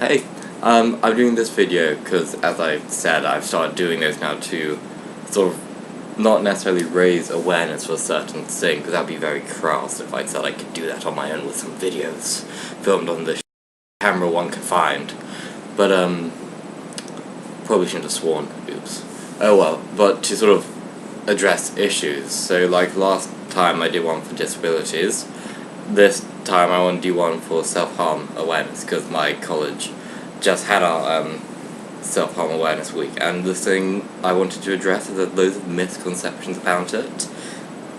Hey, I'm doing this video because, as I said, I've started doing this now to sort of not necessarily raise awareness for a certain thing, because that would be very crass if I said I could do that on my own with some videos filmed on the camera one can find. But, probably shouldn't have sworn, oops. Oh well, but to sort of address issues. So, like last time I did one for disabilities, this time I want to do one for self-harm awareness, because my college just had our self-harm awareness week, and the thing I wanted to address is that loads of misconceptions about it,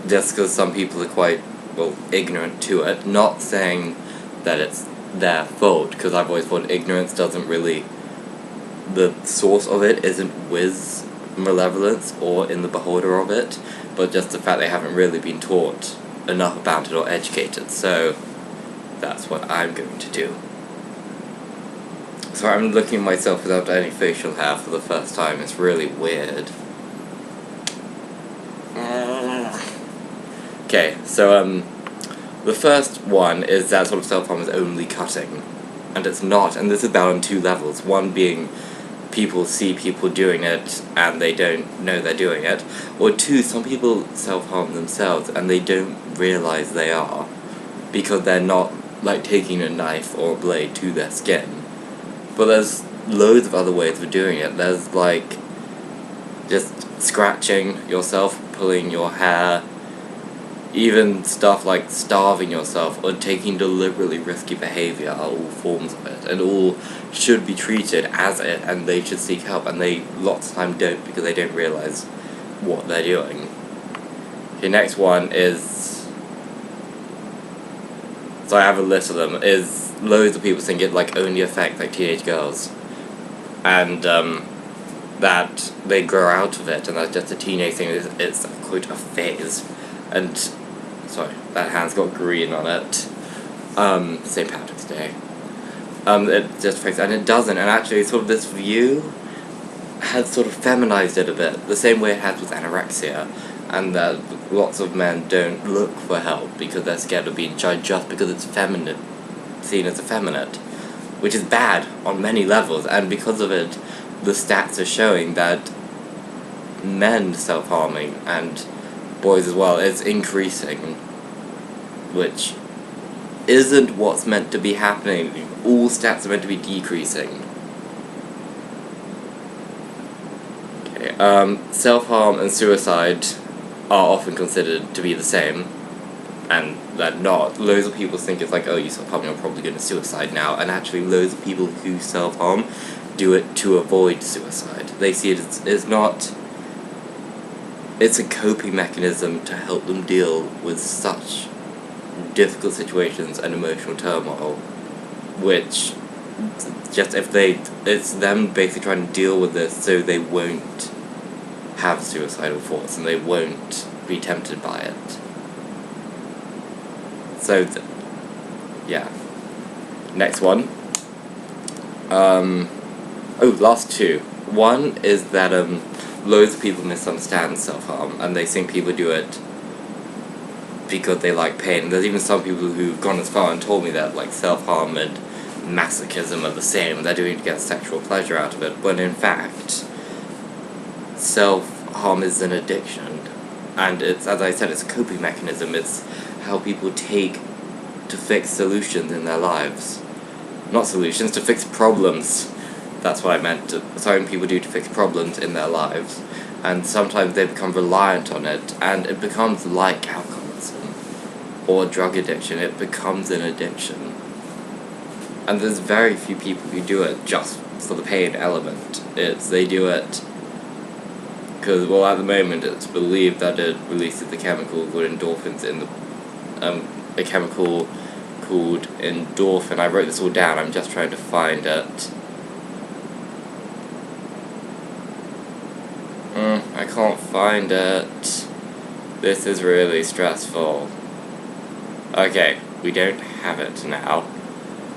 just because some people are quite, well, ignorant to it, not saying that it's their fault, because I've always thought ignorance doesn't really, the source of it isn't with malevolence or in the beholder of it, but just the fact they haven't really been taught enough about it or educated. So that's what I'm going to do. So I'm looking at myself without any facial hair for the first time. It's really weird. Okay, so the first one is that sort of self-harm is only cutting, and it's not, and this is bad on two levels. One being people see people doing it and they don't know they're doing it, or two, some people self-harm themselves and they don't realize they are, because they're not like taking a knife or a blade to their skin. But there's loads of other ways of doing it. There's like just scratching yourself, pulling your hair, even stuff like starving yourself or taking deliberately risky behavior are all forms of it, and all should be treated as it, and they should seek help, and they lots of time don't, because they don't realize what they're doing. Okay, next one is, so I have a list of them, is loads of people think it like only affects like teenage girls, and that they grow out of it, and that's just a teenage thing. It's quote a phase. And sorry, that hand's got green on it. St. Patrick's Day. It just affects, and it doesn't, and actually sort of this view has sort of feminized it a bit, the same way it has with anorexia, and that lots of men don't look for help because they're scared of being judged just because it's feminine, seen as effeminate, which is bad on many levels, and because of it, the stats are showing that men self-harming, and boys as well, is increasing, which isn't what's meant to be happening. All stats are meant to be decreasing. Okay, self-harm and suicide are often considered to be the same, and they're not. Loads of people think it's like, oh, you self-harm, you're probably going to suicide now, and actually loads of people who self-harm do it to avoid suicide. They see it as not, it's a coping mechanism to help them deal with such difficult situations and emotional turmoil, which just it's them basically trying to deal with this so they won't have suicidal thoughts and they won't be tempted by it. So, yeah. Next one. Last two. One is that, loads of people misunderstand self-harm, and they think people do it because they like pain. There's even some people who've gone as far and told me that, like, self-harm and masochism are the same, they're doing it to get sexual pleasure out of it, but in fact, self-harm is an addiction, and it's, as I said, it's a coping mechanism. It's how people take to fix solutions in their lives. Not solutions, to fix problems. That's what I meant. Something people do to fix problems in their lives, and sometimes they become reliant on it, and it becomes like alcoholism or drug addiction. It becomes an addiction, and there's very few people who do it just for the pain element. They do it because, well, at the moment it's believed that it releases the chemical called endorphins in the a chemical called endorphin. I wrote this all down. I'm just trying to find it. I can't find it. This is really stressful. Okay, we don't have it now.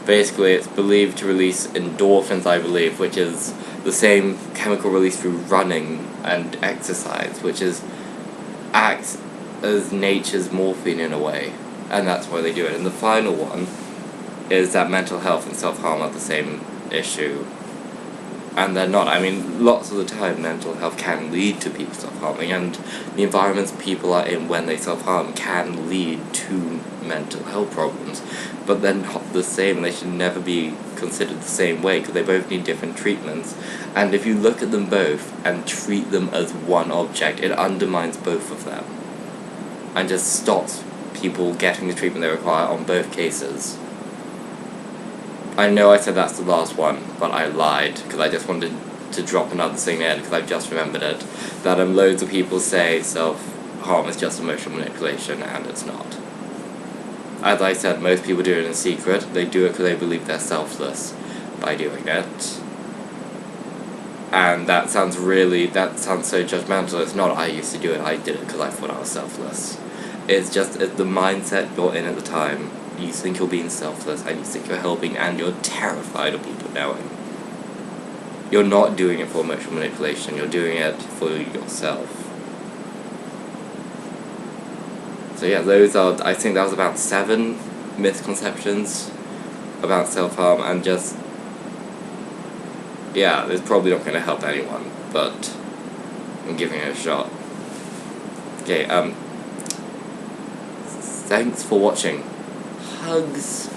Basically, it's believed to release endorphins, I believe, which is the same chemical released through running and exercise, which acts as nature's morphine in a way, and that's why they do it. And the final one is that mental health and self-harm are the same issue. And they're not. I mean, lots of the time mental health can lead to people self-harming, and the environments people are in when they self-harm can lead to mental health problems. But they're not the same, and they should never be considered the same way, because they both need different treatments. And if you look at them both and treat them as one object, it undermines both of them. And just stops people getting the treatment they require on both cases. I know I said that's the last one, but I lied, because I just wanted to drop another thing in, because I've just remembered it, that loads of people say self-harm is just emotional manipulation, and it's not. As I said, most people do it in secret. They do it because they believe they're selfless by doing it. And that sounds so judgmental. It's not, I used to do it, I did it because I thought I was selfless. It's just the mindset you're in at the time. You think you're being selfless, and you think you're helping, and you're terrified of people knowing. You're not doing it for emotional manipulation, you're doing it for yourself. So yeah, I think that was about 7 misconceptions about self-harm, and just, yeah, it's probably not going to help anyone, but I'm giving it a shot. Okay, thanks for watching. Hugs.